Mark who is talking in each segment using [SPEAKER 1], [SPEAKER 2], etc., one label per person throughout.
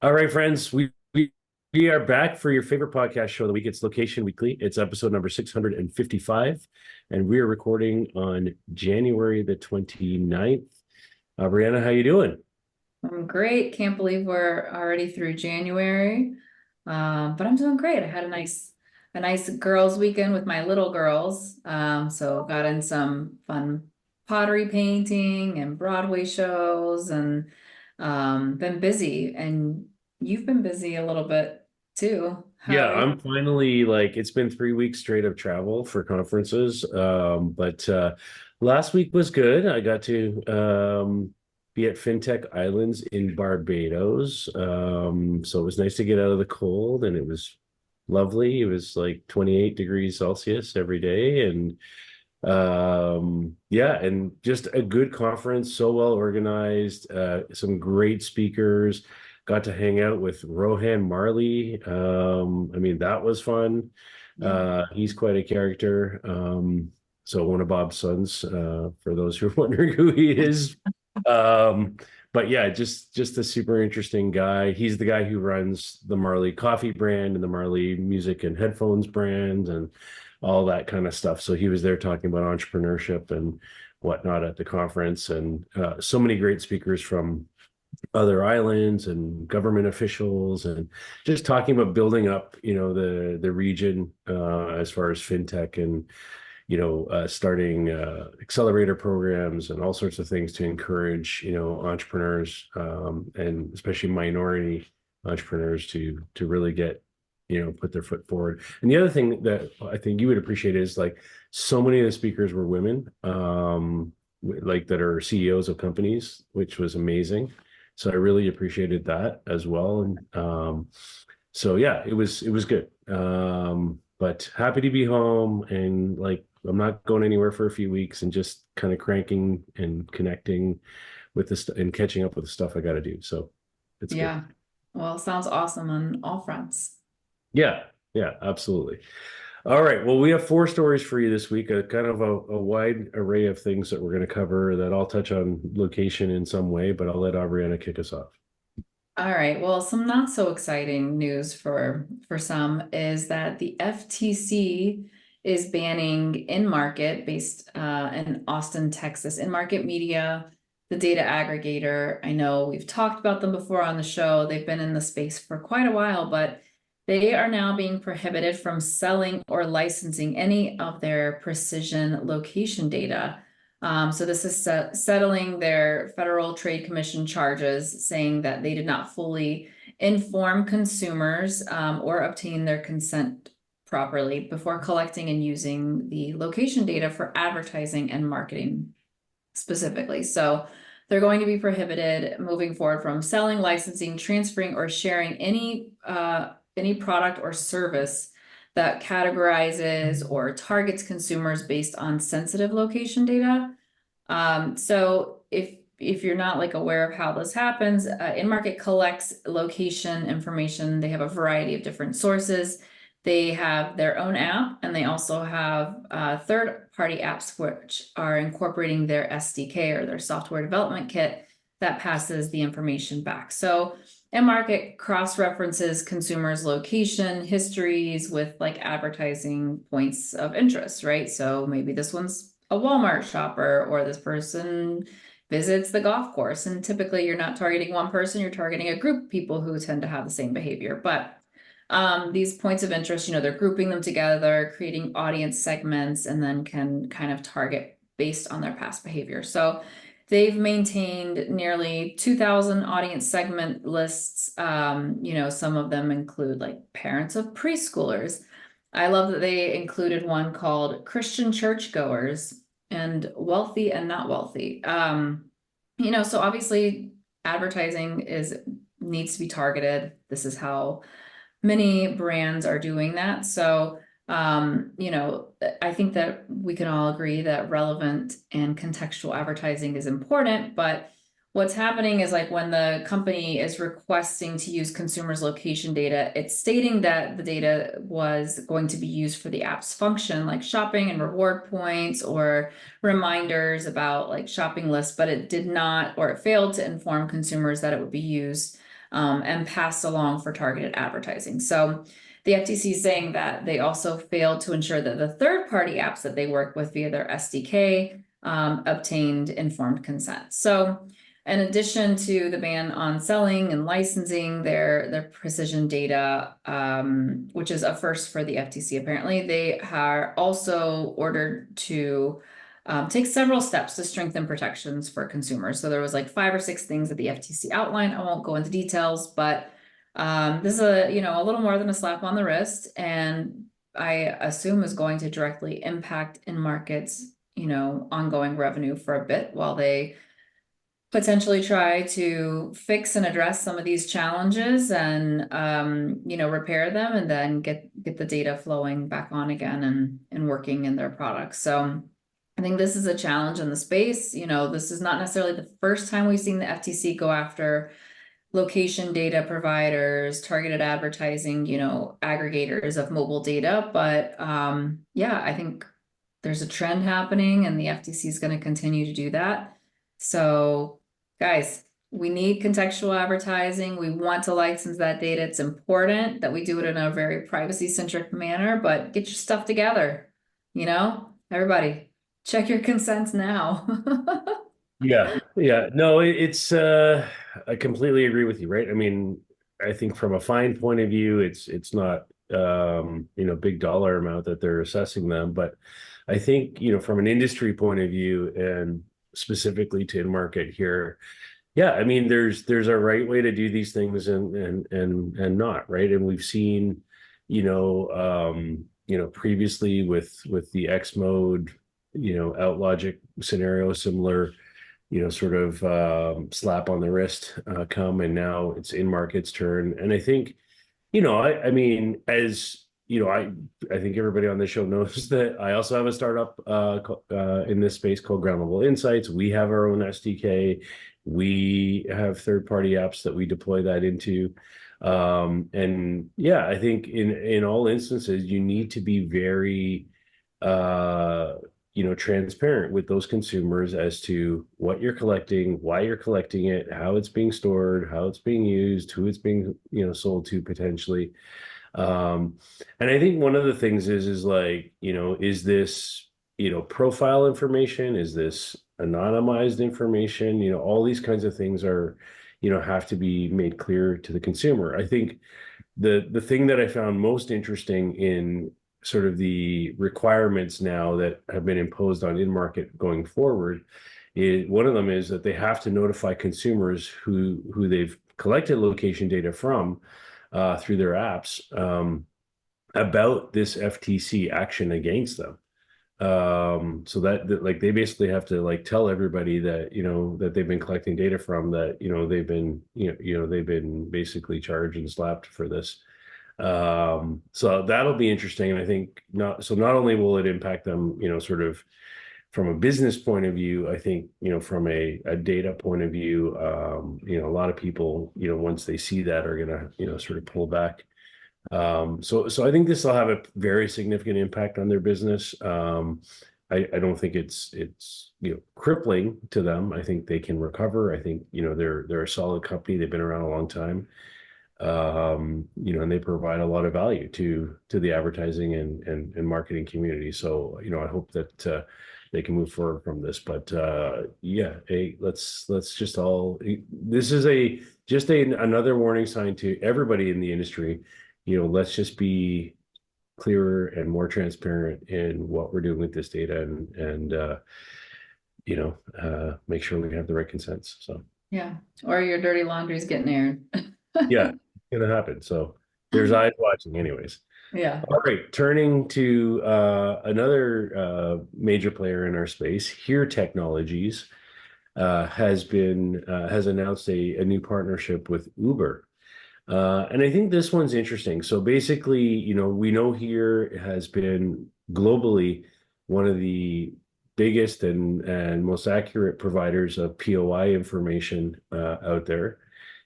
[SPEAKER 1] All right, friends, we are back for your favorite podcast show of the week. It's Location Weekly. It's episode number 655, and we are recording on January the 29th. Brianna, how you doing?
[SPEAKER 2] I'm great. Can't believe we're already through January. But I'm doing great. I had a nice girls' weekend with my little girls. So got in some fun pottery painting and Broadway shows and been busy. And you've been busy a little bit too. How
[SPEAKER 1] Yeah,
[SPEAKER 2] are you?
[SPEAKER 1] I'm finally it's been 3 weeks straight of travel for conferences. But last week was good. I got to be at FinTech Islands in Barbados. So it was nice to get out of the cold, and it was lovely. It was like 28 degrees Celsius every day, and yeah, and just a good conference, so well organized, some great speakers. Got to hang out with Rohan Marley. I mean, that was fun.
[SPEAKER 2] Yeah.
[SPEAKER 1] He's quite a character. So one of Bob's sons, for those who are wondering who he is. um but yeah, just a super interesting guy. He's the guy who runs the Marley coffee brand and the Marley music and headphones brand and all that kind of stuff. So he was there talking about entrepreneurship and whatnot at the conference, and so many great speakers from other islands and government officials, and just talking about building up, the region, as far as fintech, and starting accelerator programs and all sorts of things to encourage, entrepreneurs, and especially minority entrepreneurs to really get, put their foot forward. And the other thing that I think you would appreciate is like so many of the speakers were women, like that are CEOs of companies, which was amazing. So I really appreciated that as well. And so yeah, it was good. But happy to be home, and like I'm not going anywhere for a few weeks, and just kind of cranking and connecting with this and catching up with the stuff I got to do. So it's good.
[SPEAKER 2] Yeah. Well, sounds awesome on all fronts.
[SPEAKER 1] Yeah, yeah, absolutely. All right. Well, we have four stories for you this week, a kind of a wide array of things that we're going to cover that all touch on location in some way, but I'll let Aubriana kick us off.
[SPEAKER 2] All right. Well, some not so exciting news for some is that the FTC is banning InMarket based in Austin, Texas. InMarket Media, the data aggregator. I know we've talked about them before on the show. They've been in the space for quite a while, but they are now being prohibited from selling or licensing any of their precision location data. So this is settling their Federal Trade Commission charges, saying that they did not fully inform consumers or obtain their consent properly before collecting and using the location data for advertising and marketing specifically. So they're going to be prohibited moving forward from selling, licensing, transferring, or sharing any product or service that categorizes or targets consumers based on sensitive location data. So if you're not like aware of how this happens, InMarket collects location information. They have a variety of different sources. They have their own app, and they also have third-party apps which are incorporating their SDK or their software development kit that passes the information back. So InMarket cross-references consumers' location histories with like advertising points of interest, right? So maybe this one's a Walmart shopper, or this person visits the golf course. And typically you're not targeting one person, you're targeting a group of people who tend to have the same behavior. But these points of interest, they're grouping them together, creating audience segments, and then can kind of target based on their past behavior. So they've maintained nearly 2,000 audience segment lists. Some of them include like parents of preschoolers. I love that they included one called Christian churchgoers and wealthy and not wealthy. So obviously advertising is needs to be targeted. This is how many brands are doing that. So, I think that we can all agree that relevant and contextual advertising is important, but what's happening is like when the company is requesting to use consumers' location data, it's stating that the data was going to be used for the app's function, like shopping and reward points or reminders about like shopping lists, but it did not, or it failed to inform consumers that it would be used and passed along for targeted advertising. So the FTC is saying that they also failed to ensure that the third-party apps that they work with via their SDK obtained informed consent. So in addition to the ban on selling and licensing their precision data, which is a first for the FTC, apparently, they are also ordered to take several steps to strengthen protections for consumers. So there was like 5 or 6 things that the FTC outlined. I won't go into details, but this is a little more than a slap on the wrist, and I assume is going to directly impact InMarket's ongoing revenue for a bit while they potentially try to fix and address some of these challenges and repair them, and then get the data flowing back on again and working in their products. So I think this is a challenge in the space. This is not necessarily the first time we've seen the FTC go after location data providers, targeted advertising, aggregators of mobile data. But yeah, I think there's a trend happening, and the FTC is going to continue to do that. So guys, we need contextual advertising. We want to license that data. It's important that we do it in a very privacy-centric manner, but get your stuff together. Everybody, check your consents now.
[SPEAKER 1] Yeah. No, it's I completely agree with you, right? I mean, I think from a fine point of view, it's not big dollar amount that they're assessing them, but I think, from an industry point of view and specifically to InMarket here, yeah, I mean, there's a right way to do these things and not, right? And we've seen, previously with the X mode, OutLogic scenario, similar, sort of slap on the wrist come, and now it's InMarket's turn. And I think, I mean, as I think everybody on this show knows that I also have a startup in this space called Groundable Insights. We have our own SDK. We have third-party apps that we deploy that into. And yeah, I think in all instances, you need to be very transparent with those consumers as to what you're collecting, why you're collecting it, how it's being stored, how it's being used, who it's being, sold to potentially. And I think one of the things is like, is this, profile information? Is this anonymized information? All these kinds of things are, have to be made clear to the consumer. I think the thing that I found most interesting in sort of the requirements now that have been imposed on InMarket going forward is one of them is that they have to notify consumers who they've collected location data from through their apps about this FTC action against them. So that like they basically have to like tell everybody that that they've been collecting data from that they've been basically charged and slapped for this. So that'll be interesting, and I think not only will it impact them sort of from a business point of view, I think from a data point of view, a lot of people once they see that are gonna sort of pull back. So I think this will have a very significant impact on their business. I don't think it's crippling to them. I think they can recover. I think they're a solid company. They've been around a long time. And they provide a lot of value to the advertising and marketing community. So I hope that they can move forward from this. But yeah, hey, let's just all. This is just another warning sign to everybody in the industry. Let's just be clearer and more transparent in what we're doing with this data, and make sure we have the right consents. So
[SPEAKER 2] Yeah, or your dirty laundry's getting aired.
[SPEAKER 1] yeah, it's gonna happen. So there's eyes watching, anyways.
[SPEAKER 2] Yeah.
[SPEAKER 1] All right, turning to another major player in our space, Here Technologies has announced a new partnership with Uber. And I think this one's interesting. So basically, we know Here has been globally one of the biggest and most accurate providers of POI information out there.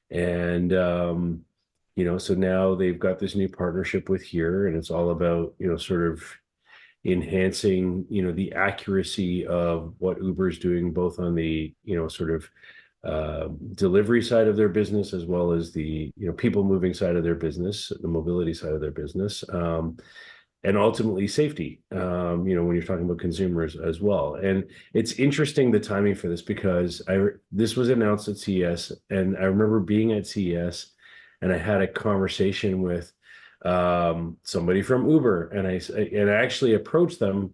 [SPEAKER 1] And so now they've got this new partnership with Here, and it's all about sort of enhancing the accuracy of what Uber is doing, both on the sort of delivery side of their business, as well as the people moving side of their business, the mobility side of their business, and ultimately safety. When you're talking about consumers as well. And it's interesting the timing for this, because this was announced at CES, and I remember being at CES, and I had a conversation with somebody from Uber, and I actually approached them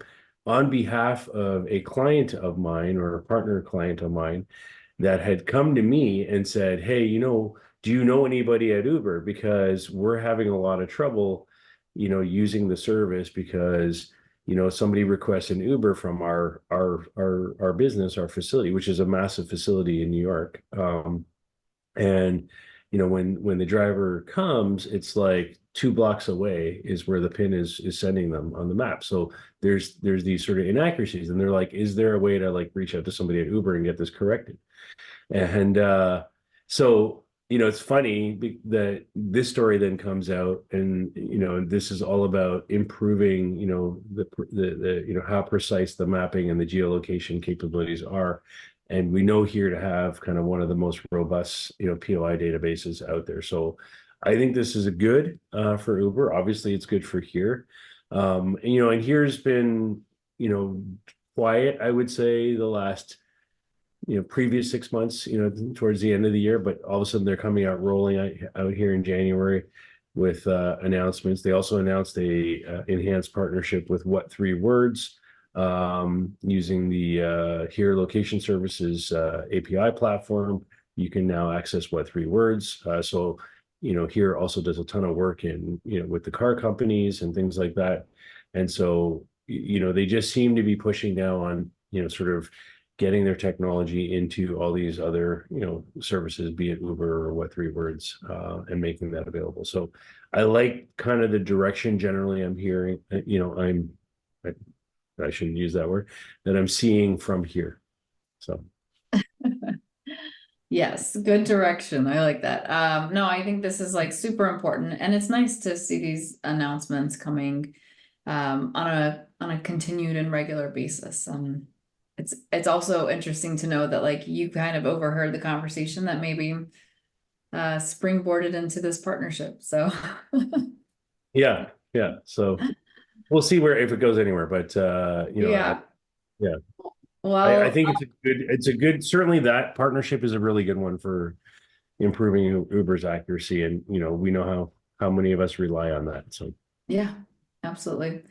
[SPEAKER 1] on behalf of a client of mine, or a partner client of mine, that had come to me and said, "Hey, do you know anybody at Uber? Because we're having a lot of trouble, using the service, because somebody requests an Uber from our business, our facility, which is a massive facility in New York. And when the driver comes, it's like 2 blocks away is where the pin is sending them on the map. So there's these sort of inaccuracies, and they're like, is there a way to like reach out to somebody at Uber and get this corrected?" And so it's funny that this story then comes out, and this is all about improving the how precise the mapping and the geolocation capabilities are. And we know here to have kind of one of the most robust POI databases out there. So I think this is a good for Uber. Obviously, it's good for here. And here's been quiet, I would say, the last previous 6 months, towards the end of the year, but all of a sudden they're coming out, rolling out here in January with announcements. They also announced a enhanced partnership with What Three Words, using the Here Location Services API platform. You can now access What Three Words. So Here also does a ton of work in with the car companies and things like that. And so they just seem to be pushing now on sort of getting their technology into all these other services, be it Uber or What Three Words, and making that available. So I like kind of the direction generally I'm hearing. I shouldn't use that word, that I'm seeing from here. So
[SPEAKER 2] Yes, good direction. I like that. No, I think this is like super important, and it's nice to see these announcements coming on a continued and regular basis. It's also interesting to know that like you kind of overheard the conversation that maybe springboarded into this partnership. So
[SPEAKER 1] yeah. So we'll see if it goes anywhere. But
[SPEAKER 2] yeah.
[SPEAKER 1] yeah. I
[SPEAKER 2] Well,
[SPEAKER 1] think it's a good, certainly that partnership is a really good one for improving Uber's accuracy. And, we know how many of us rely on that. So,
[SPEAKER 2] yeah, absolutely.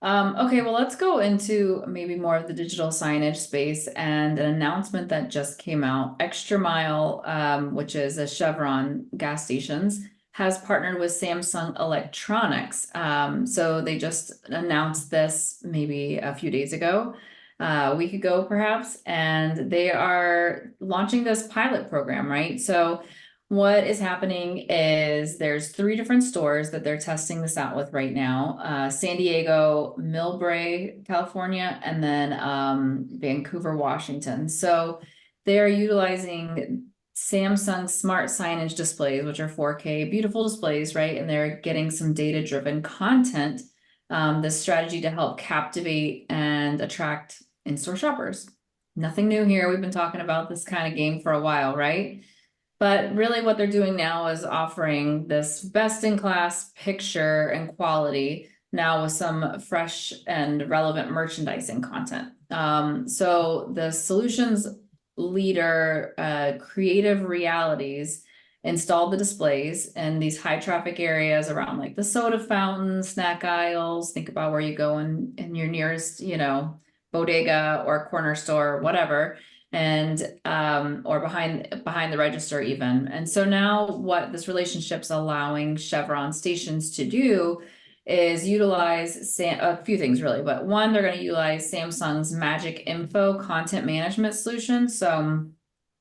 [SPEAKER 2] Okay, well, let's go into maybe more of the digital signage space and an announcement that just came out. ExtraMile, which is a Chevron gas stations, has partnered with Samsung Electronics. So they just announced this maybe a few days ago, a week ago perhaps, and they are launching this pilot program, right? So what is happening is there's 3 different stores that they're testing this out with right now. San Diego, Millbrae, California, and then Vancouver, Washington. So they're utilizing Samsung smart signage displays, which are 4K, beautiful displays, right? And they're getting some data-driven content, this strategy to help captivate and attract in-store shoppers. Nothing new here. We've been talking about this kind of game for a while, right? But really what they're doing now is offering this best-in-class picture and quality now with some fresh and relevant merchandising content. So the solutions leader, Creative Realities, installed the displays in these high traffic areas around like the soda fountains, snack aisles. Think about where you go in your nearest, bodega or corner store, whatever, and or behind the register even. And so now what this relationship's allowing Chevron stations to do is utilize a few things really, but one, they're going to utilize Samsung's Magic Info content management solution. So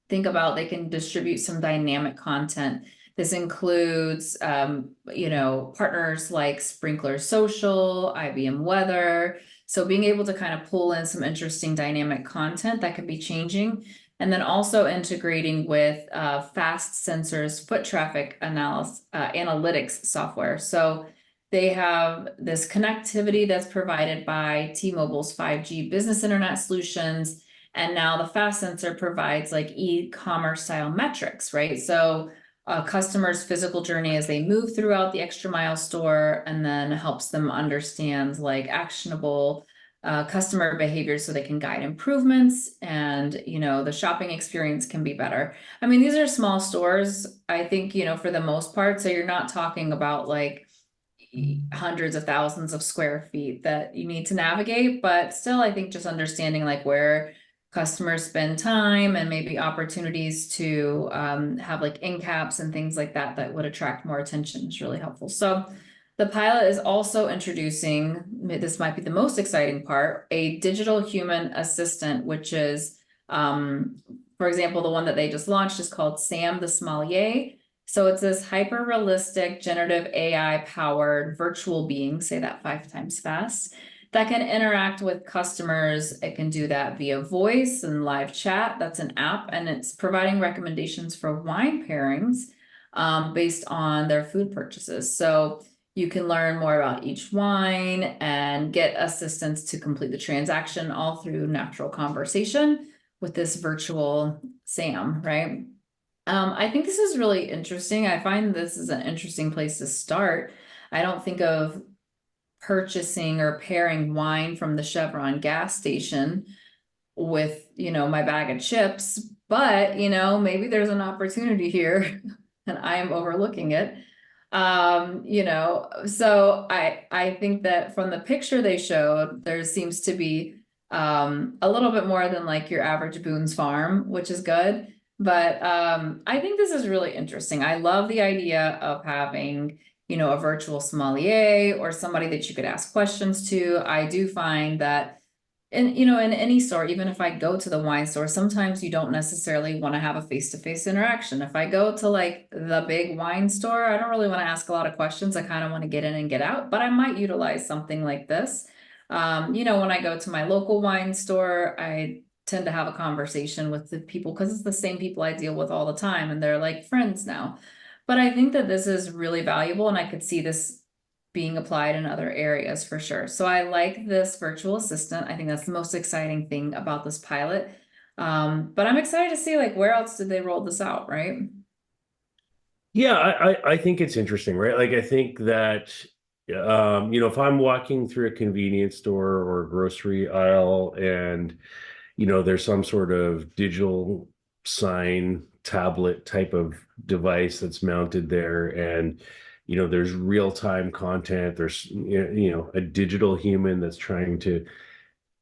[SPEAKER 2] think about they can distribute some dynamic content. This includes partners like Sprinkler Social, IBM Weather. So being able to kind of pull in some interesting dynamic content that could be changing. And then also integrating with Fast Sensors foot traffic analytics software. So they have this connectivity that's provided by T-Mobile's 5G business internet solutions. And now the fast sensor provides like e-commerce style metrics, right? So a customer's physical journey as they move throughout the ExtraMile store, and then helps them understand like actionable customer behavior so they can guide improvements, and the shopping experience can be better. I mean, these are small stores, I think, for the most part, so you're not talking about like hundreds of thousands of square feet that you need to navigate, but still I think just understanding like where customers spend time and maybe opportunities to have like end caps and things like that that would attract more attention is really helpful. So the pilot is also introducing, this might be the most exciting part, a digital human assistant, which is, for example, the one that they just launched is called Sam the Sommelier. So it's this hyper realistic generative AI powered virtual being, say that 5 times fast, that can interact with customers. It can do that via voice and live chat. That's an app, and it's providing recommendations for wine pairings based on their food purchases. So you can learn more about each wine and get assistance to complete the transaction all through natural conversation with this virtual Sam, right? I think this is really interesting. I find this is an interesting place to start. I don't think of purchasing or pairing wine from the Chevron gas station with, my bag of chips, but, maybe there's an opportunity here and I am overlooking it. So I think that from the picture they showed, there seems to be a little bit more than like your average Boone's Farm, which is good. But I think this is really interesting. I love the idea of having, a virtual sommelier or somebody that you could ask questions to. I do find that in any store, even if I go to the wine store, sometimes you don't necessarily want to have a face-to-face interaction. If I go to like the big wine store, I don't really want to ask a lot of questions. I kind of want to get in and get out, but I might utilize something like this. When I go to my local wine store, I tend to have a conversation with the people because it's the same people I deal with all the time, and they're like friends now. But I think that this is really valuable, and I could see this being applied in other areas for sure. So I like this virtual assistant. I think that's the most exciting thing about this pilot. But I'm excited to see like where else did they roll this out, right?
[SPEAKER 1] Yeah, I think it's interesting, right? Like I think that if I'm walking through a convenience store or a grocery aisle and there's some sort of digital sign tablet type of device that's mounted there, and there's real-time content, there's a digital human that's trying to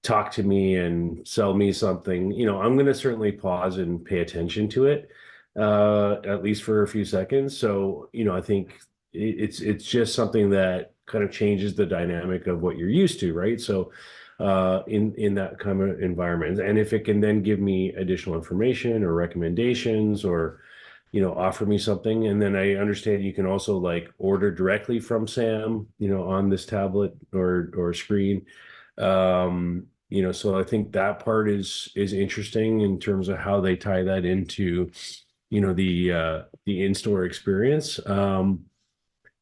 [SPEAKER 1] talk to me and sell me something, I'm going to certainly pause and pay attention to it, at least for a few seconds. So, I think it's just something that kind of changes the dynamic of what you're used to, right? So, in that kind of environment, and if it can then give me additional information or recommendations, or offer me something, and then I understand you can also like order directly from Sam, on this tablet or screen. So I think that part is interesting in terms of how they tie that into, the in-store experience.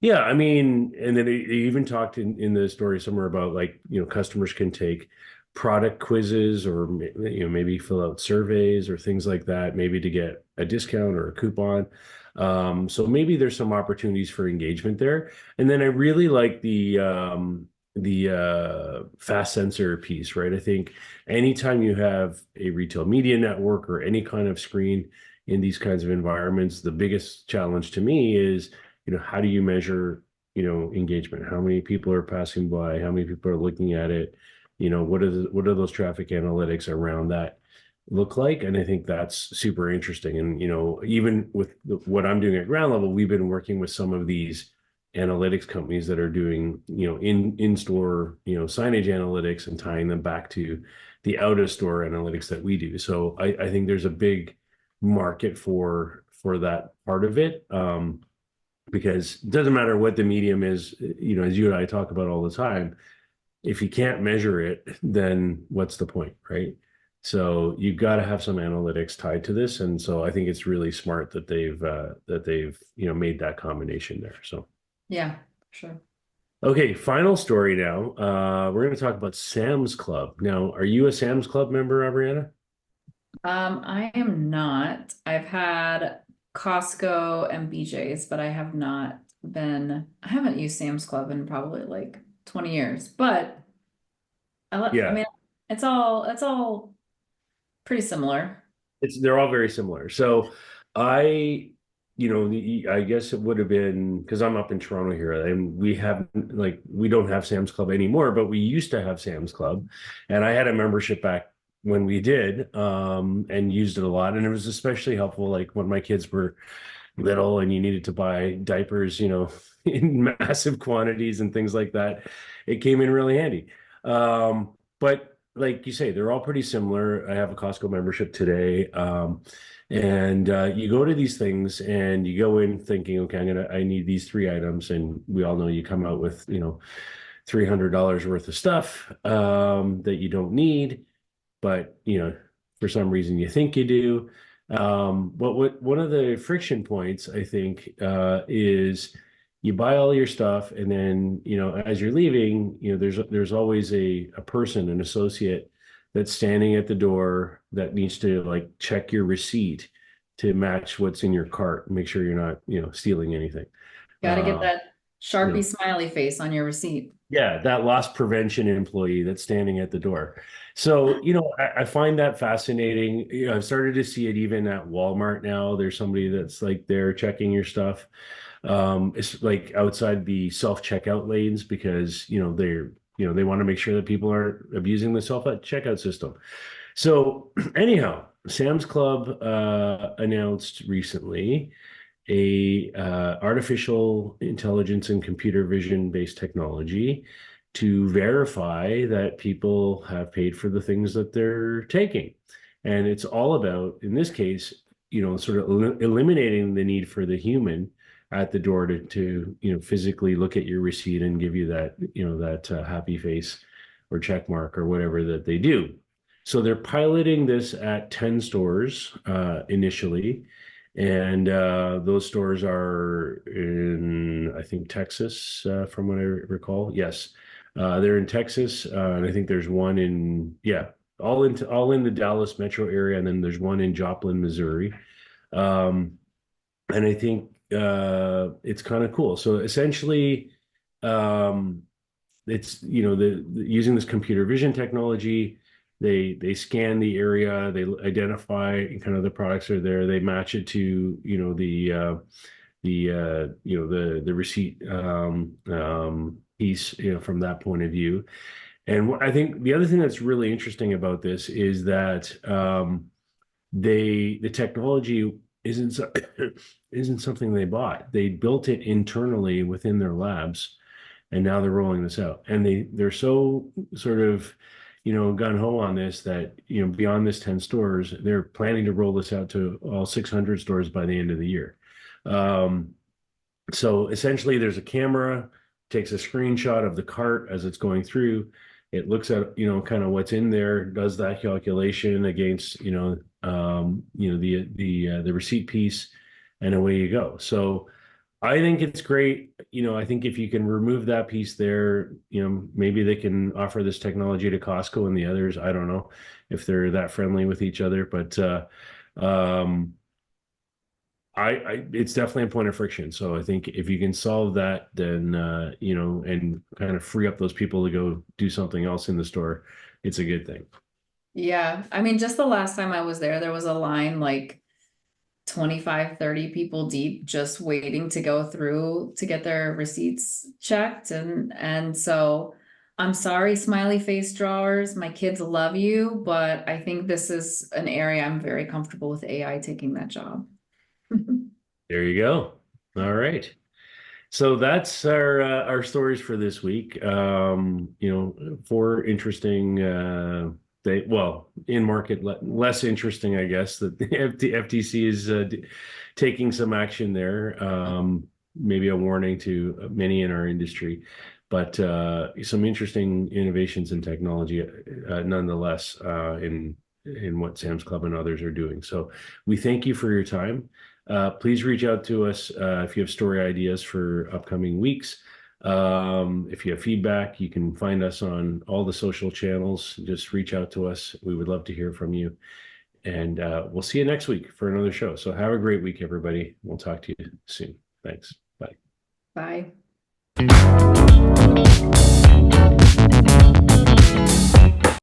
[SPEAKER 1] Yeah, I mean, and then it even talked in the story somewhere about like, customers can take product quizzes, or maybe fill out surveys or things like that, maybe to get a discount or a coupon. So maybe there's some opportunities for engagement there. And then I really like the fast sensor piece, right? I think anytime you have a retail media network or any kind of screen in these kinds of environments, the biggest challenge to me is, how do you measure, engagement? How many people are passing by? How many people are looking at it? What are those traffic analytics around that look like? And I think that's super interesting. And, even with what I'm doing at ground level, we've been working with some of these analytics companies that are doing, in-store, signage analytics, and tying them back to the out-of-store analytics that we do. So I think there's a big market for that part of it. Because it doesn't matter what the medium is, as you and I talk about all the time, if you can't measure it, then what's the point, right? So you've got to have some analytics tied to this. And so I think it's really smart that they've made that combination there. So
[SPEAKER 2] Yeah, sure.
[SPEAKER 1] okay, final story now. We're going to talk about Sam's Club. Now, are you a Sam's Club member, Brianna?
[SPEAKER 2] I am not. I've had Costco and BJ's, but I haven't used Sam's Club in probably like 20 years. But I
[SPEAKER 1] Yeah,
[SPEAKER 2] mean, it's all pretty similar.
[SPEAKER 1] they're all very similar. So I, I guess it would have been because I'm up in Toronto here, and we don't have Sam's Club anymore, but we used to have Sam's Club, and I had a membership back when we did, and used it a lot, and it was especially helpful like when my kids were little and you needed to buy diapers, in massive quantities and things like that. It came in really handy. But like you say, they're all pretty similar. I have a Costco membership today. And you go to these things and you go in thinking, okay, I need these three items. And we all know you come out with, $300 worth of stuff that you don't need, but for some reason you think you do. But one of the friction points I think is you buy all your stuff, and then as you're leaving, there's always a person, an associate that's standing at the door that needs to like check your receipt to match what's in your cart, make sure you're not stealing anything.
[SPEAKER 2] Got to get
[SPEAKER 1] Uh,
[SPEAKER 2] that
[SPEAKER 1] you
[SPEAKER 2] Sharpie
[SPEAKER 1] know,
[SPEAKER 2] smiley face on your receipt.
[SPEAKER 1] yeah, that loss prevention employee that's standing at the door. So, I find that fascinating. I've started to see it even at Walmart now. There's somebody that's like there checking your stuff. It's like outside the self-checkout lanes because, they want to make sure that people aren't abusing the self-checkout system. So, anyhow, Sam's Club announced recently a artificial intelligence and computer vision based technology to verify that people have paid for the things that they're taking. And it's all about, in this case, sort of eliminating the need for the human at the door to physically look at your receipt and give you that happy face or check mark or whatever that they do. So they're piloting this at 10 stores initially, and those stores are in, I think, Texas, from what I recall. Yes, they're in Texas, and I think there's one yeah, all in the Dallas metro area, and then there's one in Joplin, Missouri. Um, and I think it's kind of cool. So essentially, um, it's using this computer vision technology, they scan the area, they identify kind of the products are there, they match it to the receipt piece, from that point of view. And I think the other thing that's really interesting about this is that the technology isn't something they bought. They built it internally within their labs, and now they're rolling this out. And they're so sort of, gun ho on this that beyond this 10 stores, they're planning to roll this out to all 600 stores by the end of the year. Um, so essentially, there's a camera, takes a screenshot of the cart as it's going through. It looks at, kind of what's in there, does that calculation against, the receipt piece, and away you go. So I think it's great. I think if you can remove that piece there, maybe they can offer this technology to Costco and the others. I don't know if they're that friendly with each other, but um, it's definitely a point of friction. So I think if you can solve that, then and kind of free up those people to go do something else in the store, it's a good thing.
[SPEAKER 2] Yeah. I mean, just the last time I was there was a line like 25, 30 people deep just waiting to go through to get their receipts checked. And so I'm sorry, smiley face drawers. My kids love you, but I think this is an area I'm very comfortable with AI taking that job.
[SPEAKER 1] There you go. All right. So that's our stories for this week. Four interesting in market less interesting, I guess, that the FTC is taking some action there. Maybe a warning to many in our industry, but some interesting innovations in technology, nonetheless, in what Sam's Club and others are doing. So we thank you for your time. Please reach out to us if you have story ideas for upcoming weeks. If you have feedback, you can find us on all the social channels. Just reach out to us. We would love to hear from you. And we'll see you next week for another show. So have a great week, everybody. We'll talk to you soon. Thanks. Bye.
[SPEAKER 2] Bye.